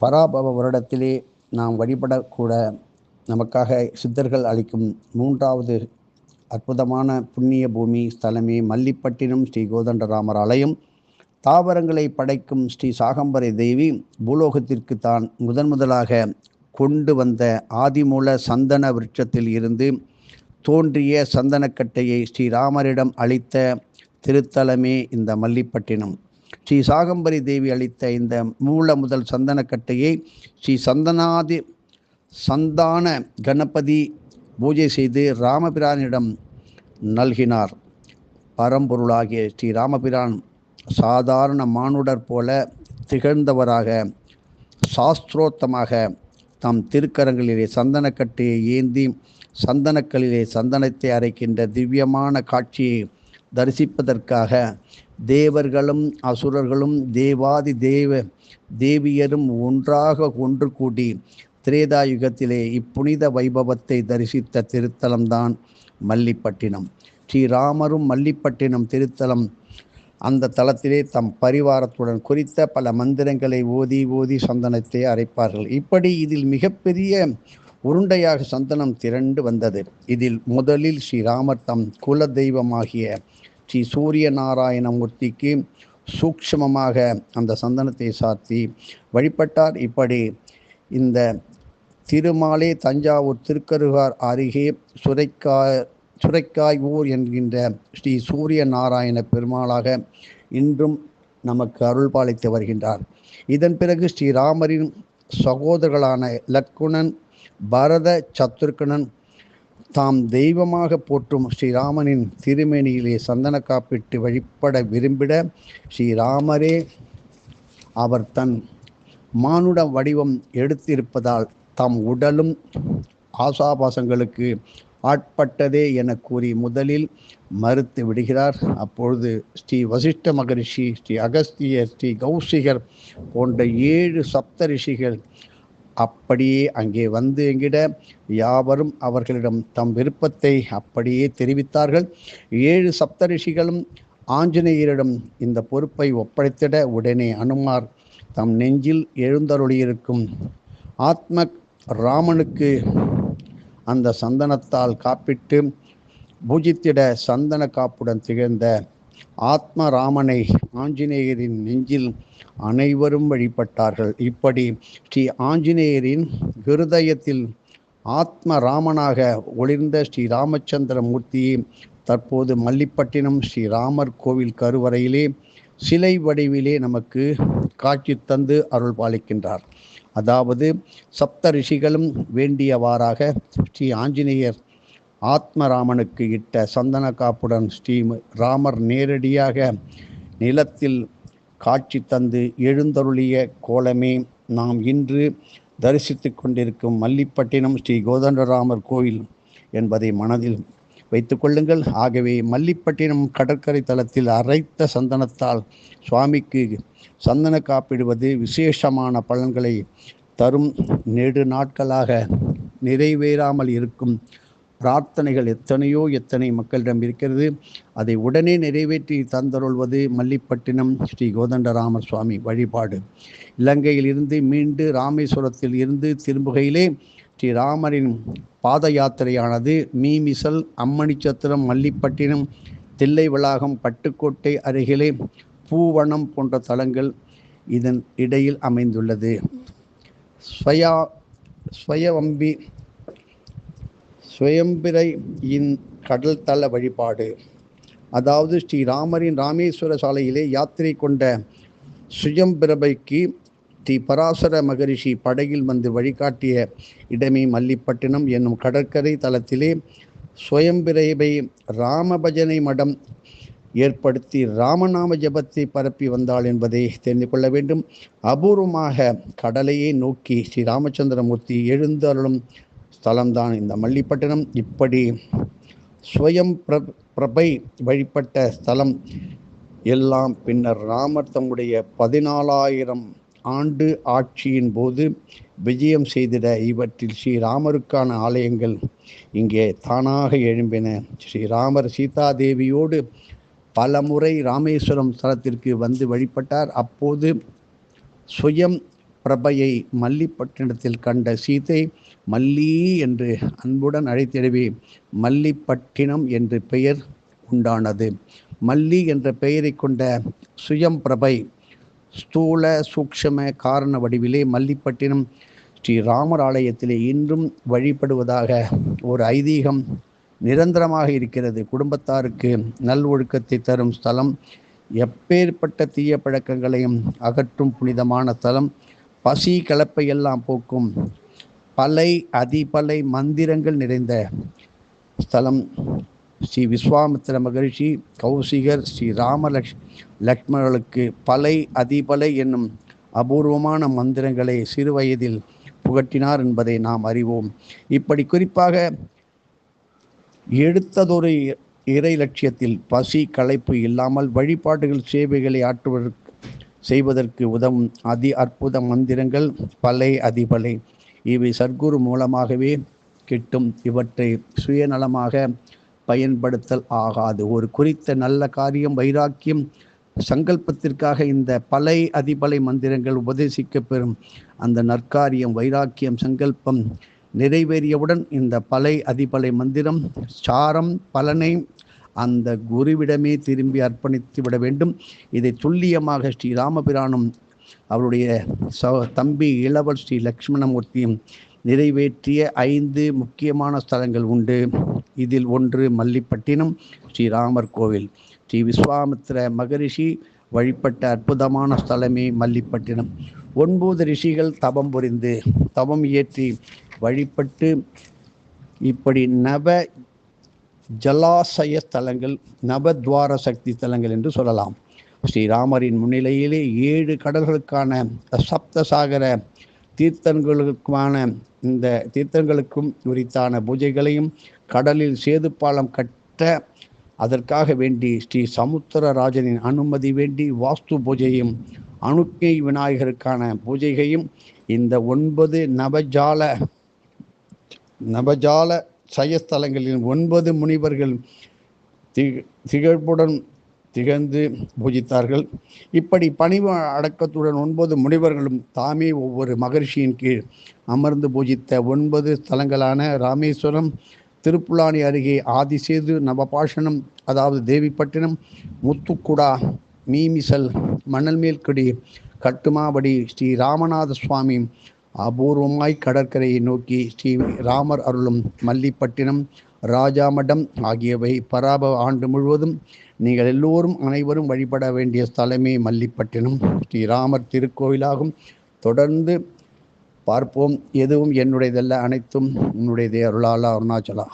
பராபவ வருடத்திலே நாம் வழிபடக்கூட நமக்காக சித்தர்கள் அளிக்கும் 3வது அற்புதமான புண்ணிய பூமி ஸ்தலமே மல்லிப்பட்டினம் ஸ்ரீ கோதண்டராமர் ஆலயம். தாவரங்களை படைக்கும் ஸ்ரீ சாகம்பரை தேவி பூலோகத்திற்கு தான் முதலாக கொண்டு வந்த ஆதிமூல சந்தன விருட்சத்தில் இருந்து தோன்றிய சந்தனக்கட்டையை ஸ்ரீராமரிடம் அளித்த திருத்தலமே இந்த மல்லிப்பட்டினம். ஸ்ரீ சாகம்பரி தேவி அளித்த இந்த முதல் சந்தனக்கட்டையை ஸ்ரீ சந்தான கணபதி பூஜை செய்து ராமபிரானிடம் நல்கினார். பரம்பொருளாகிய ஸ்ரீ ராமபிரான் சாதாரண மானுடர் போல திகழ்ந்தவராக சாஸ்திரோத்தமாக தம் திருக்கரங்களிலே சந்தனக்கட்டையை ஏந்தி சந்தனக்கல்லிலே சந்தனத்தை அரைக்கின்ற திவ்யமான காட்சியை தரிசிப்பதற்காக தேவர்களும் அசுரர்களும் தேவியரும் ஒன்றாக ஒன்று கூடி திரேதாயுகத்திலே இப்புனித வைபவத்தை தரிசித்த திருத்தலம்தான் மல்லிப்பட்டினம். ஸ்ரீராமரும் மல்லிப்பட்டினம் திருத்தலம் அந்த தலத்திலே தம் பரிவாரத்துடன் குறித்த பல மந்திரங்களை ஓதி சந்தனத்தை அரைப்பார்கள். இப்படி இதில் மிகப்பெரிய உருண்டையாக சந்தனம் திரண்டு வந்தது. இதில் முதலில் ஸ்ரீராமர் தம் குல தெய்வமாகிய ஸ்ரீ சூரிய நாராயணமூர்த்திக்கு சூக்ஷ்மமாக அந்த சந்தனத்தை சாத்தி வழிபட்டார். இப்படி இந்த திருமாலே தஞ்சாவூர் திருக்கருகார் அருகே சுரைக்காய் ஊர் என்கின்ற ஸ்ரீ சூரிய நாராயண பெருமாளாக இன்றும் நமக்கு அருள் பாலித்து வருகின்றார். இதன் பிறகு ஸ்ரீராமரின் சகோதரர்களான லக்குணன் பரத சத்ருக்கனன் தாம் தெய்வமாக போற்றும் ஸ்ரீராமனின் திருமேனியிலே சந்தன காப்பிட்டு வழிபட விரும்பிட ஸ்ரீராமரே அவர் தன் மானுட வடிவம் எடுத்திருப்பதால் தம் உடலும் ஆசாபாசங்களுக்கு ஆட்பட்டதே என கூறி முதலில் மறுத்து விடுகிறார். அப்பொழுது ஸ்ரீ வசிஷ்ட மகரிஷி, ஸ்ரீ அகஸ்தியர், ஸ்ரீ கௌசிகர் போன்ற 7 சப்த ரிஷிகள் அப்படியே அங்கே வந்து எங்கிட யாவரும் அவர்களிடம் தம் விருப்பத்தை அப்படியே தெரிவித்தார்கள். 7 சப்த ரிஷிகளும் ஆஞ்சநேயரிடம் இந்த பொறுப்பை ஒப்படைத்திட உடனே அனுமார் தம் நெஞ்சில் எழுந்தருளியிருக்கும் ஆத்ம ராமனுக்கு அந்த சந்தனத்தால் காப்பிட்டு பூஜித்திட சந்தன காப்புடன் திகழ்ந்த ஆத்ம ராமனை ஆஞ்சநேயரின் நெஞ்சில் அனைவரும் வழிபட்டார்கள். இப்படி ஸ்ரீ ஆஞ்சநேயரின் ஹிருதயத்தில் ஆத்ம ராமனாக ஒளிர்ந்த ஸ்ரீ ராமச்சந்திர மூர்த்தியை தற்போது மல்லிப்பட்டினம் ஸ்ரீராமர் கோவில் கருவறையிலே சிலை வடிவிலே நமக்கு காட்சி தந்து அருள் பாலிக்கின்றார். அதாவது சப்த ரிஷிகளும் வேண்டியவாறாக ஸ்ரீ ஆஞ்சநேயர் ஆத்மராமனுக்கு இட்ட சந்தன காப்புடன் ஸ்ரீ ராமர் நேரடியாக நிலத்தில் காட்சி தந்து எழுந்தருளிய கோலமே நாம் இன்று தரிசித்து கொண்டிருக்கும் மல்லிப்பட்டினம் ஸ்ரீ கோதண்டராமர் கோவில் என்பதை மனதில் வைத்து கொள்ளுங்கள். ஆகவே மல்லிப்பட்டினம் கடற்கரை தலத்தில் அரைத்த சந்தனத்தால் சுவாமிக்கு சந்தன காப்பிடுவது விசேஷமான பலன்களை தரும். நெடு நாட்களாக நிறைவேறாமல் இருக்கும் பிரார்த்தனைகள் எத்தனை மக்களிடம் இருக்கிறது. அதை உடனே நிறைவேற்றி தந்தருள்வது மல்லிப்பட்டினம் ஸ்ரீ கோதண்டராமர் சுவாமி வழிபாடு. இலங்கையில் இருந்து மீண்டு ராமேஸ்வரத்தில் இருந்து திரும்புகையிலே ஸ்ரீராமரின் பாத யாத்திரையானது மீமிசல், அம்மணிச்சத்திரம், மல்லிப்பட்டினம், தில்லை வளாகம், பட்டுக்கோட்டை அருகிலே பூவனம் போன்ற தலங்கள் இதன் இடையில் அமைந்துள்ளது. ஸ்வயம்பிரையின் கடல் தல வழிபாடு. அதாவது ஸ்ரீராமரின் ராமேஸ்வர சாலையிலே யாத்திரை கொண்ட சுயம்பிரபைக்கு ஸ்ரீ பராசர மகரிஷி படகில் வந்து வழிகாட்டிய இடமே மல்லிப்பட்டினம் என்னும் கடற்கரை தலத்திலே ஸ்வயம்பிரபை ராமபஜனை மடம் ஏற்படுத்தி ராமநாம ஜபத்தை பரப்பி வந்தாள் என்பதை தெரிந்து கொள்ள வேண்டும். அபூர்வமாக கடலையே நோக்கி ஸ்ரீ ராமச்சந்திரமூர்த்தி எழுந்தருளும் ஸ்தலம்தான் இந்த மல்லிப்பட்டினம். இப்படி ஸ்வயம் பிரபை வழிபட்ட ஸ்தலம் எல்லாம் பின்னர் ராமர் தம்முடைய 14,000 ஆண்டு ஆட்சியின் போது விஜயம் செய்திட இவற்றில் ஸ்ரீராமருக்கான ஆலயங்கள் இங்கே தானாக எழும்பின. ஸ்ரீராமர் சீதாதேவியோடு பல முறை ராமேஸ்வரம் ஸ்தலத்திற்கு வந்து வழிபட்டார். அப்போது சுயம் பிரபையை மல்லிப்பட்டினத்தில் கண்ட சீதை மல்லி என்று அன்புடன் அழைத்திடவே மல்லிப்பட்டினம் என்று பெயர் உண்டானது. மல்லி என்ற பெயரை கொண்ட சுயம் பிரபை ஸ்தூல சூக்ஷம காரண வடிவிலே மல்லிப்பட்டினம் ஸ்ரீராமர் ஆலயத்திலே இன்றும் வழிபடுவதாக ஒரு ஐதீகம் நிரந்தரமாக இருக்கிறது. குடும்பத்தாருக்கு நல்ஒழுக்கத்தை தரும் ஸ்தலம், எப்பேற்பட்ட தீய பழக்கங்களையும் அகற்றும் புனிதமான ஸ்தலம், பசி கலப்பையெல்லாம் போக்கும் பலை அதிபலை மந்திரங்கள் நிறைந்த ஸ்தலம். ஸ்ரீ விஸ்வாமித்திர மகரிஷி கௌசிகர் ஸ்ரீ லக்ஷ்மணர்களுக்கு பலை அதிபலை என்னும் அபூர்வமான மந்திரங்களை சிறுவயதில் புகட்டினார் என்பதை நாம் அறிவோம். இப்படி குறிப்பாக எடுத்ததொரு இறை லட்சியத்தில் பசி களைப்பு இல்லாமல் வழிபாடுகள் சேவைகளை செய்வதற்கு உதவும் அதி அற்புத மந்திரங்கள் பலை அதிபலை. இவை சத்குரு மூலமாகவே கிட்டும். இவற்றை சுயநலமாக பயன்படுத்தல் ஆகாது. ஒரு குறித்த நல்ல காரியம் வைராக்கியம் சங்கல்பத்திற்காக இந்த பலை அதிபலை மந்திரங்கள் உபதேசிக்க பெறும். அந்த நற்காரியம் வைராக்கியம் சங்கல்பம் நிறைவேறியவுடன் இந்த பலை அதிபலை மந்திரம் சாரம் பலனை அந்த குருவிடமே திரும்பி அர்ப்பணித்து விட வேண்டும். இதை துல்லியமாக ஸ்ரீராமபிரானும் அவருடைய தம்பி இளவல் ஸ்ரீ லக்ஷ்மணமூர்த்தியும் நிறைவேற்றிய 5 முக்கியமான ஸ்தலங்கள் உண்டு. இதில் ஒன்று மல்லிப்பட்டினம் ஸ்ரீராமர் கோவில். ஸ்ரீ விஸ்வாமித்திர மகரிஷி வழிபட்ட அற்புதமான ஸ்தலமே மல்லிப்பட்டினம். 9 ரிஷிகள் தவம் புரிந்து தவம் இயற்றி வழிபட்டு இப்படி நவ ஜலாசய ஸ்தலங்கள், நவத்வார சக்தி ஸ்தலங்கள் என்று சொல்லலாம். ஸ்ரீராமரின் முன்னிலையிலே 7 கடல்களுக்கான சப்தசாகர தீர்த்தங்களுக்கான இந்த தீர்த்தங்களுக்கும் உரித்தான பூஜைகளையும் கடலில் சேதுப்பாலம் கட்ட அதற்காக வேண்டி ஸ்ரீ சமுத்திரராஜனின் அனுமதி வேண்டி வாஸ்து பூஜையும் அணுக்கை விநாயகருக்கான பூஜைகையும் இந்த 9 நவஜால சயஸ்தலங்களில் 9 முனிவர்கள் திகழ்வுடன் திகழ்ந்து பூஜித்தார்கள். இப்படி பணிவு அடக்கத்துடன் 9 முனிவர்களும் தாமே ஒவ்வொரு மகரிஷியின் கீழ் அமர்ந்து பூஜித்த 9 ஸ்தலங்களான ராமேஸ்வரம், திருப்புலானி அருகே ஆதிசேது, நவபாஷணம் அதாவது தேவிப்பட்டினம், முத்துக்குடா, மீமிசல், மணல்மேல்குடி, கட்டுமாவடி, ஸ்ரீ ராமநாத சுவாமி அபூர்வமாய் கடற்கரையை நோக்கி ஸ்ரீ ராமர் அருளும் மல்லிப்பட்டினம், ராஜாமடம் ஆகியவை பராப ஆண்டு முழுவதும் நீங்கள் எல்லோரும் அனைவரும் வழிபட வேண்டிய ஸ்தலமே மல்லிப்பட்டினம் ஸ்ரீராமர் திருக்கோயிலாகும். தொடர்ந்து பார்ப்போம். எதுவும் என்னுடையதல்ல, அனைத்தும் உன்னுடையதே. அருளாளா அருணாச்சலா.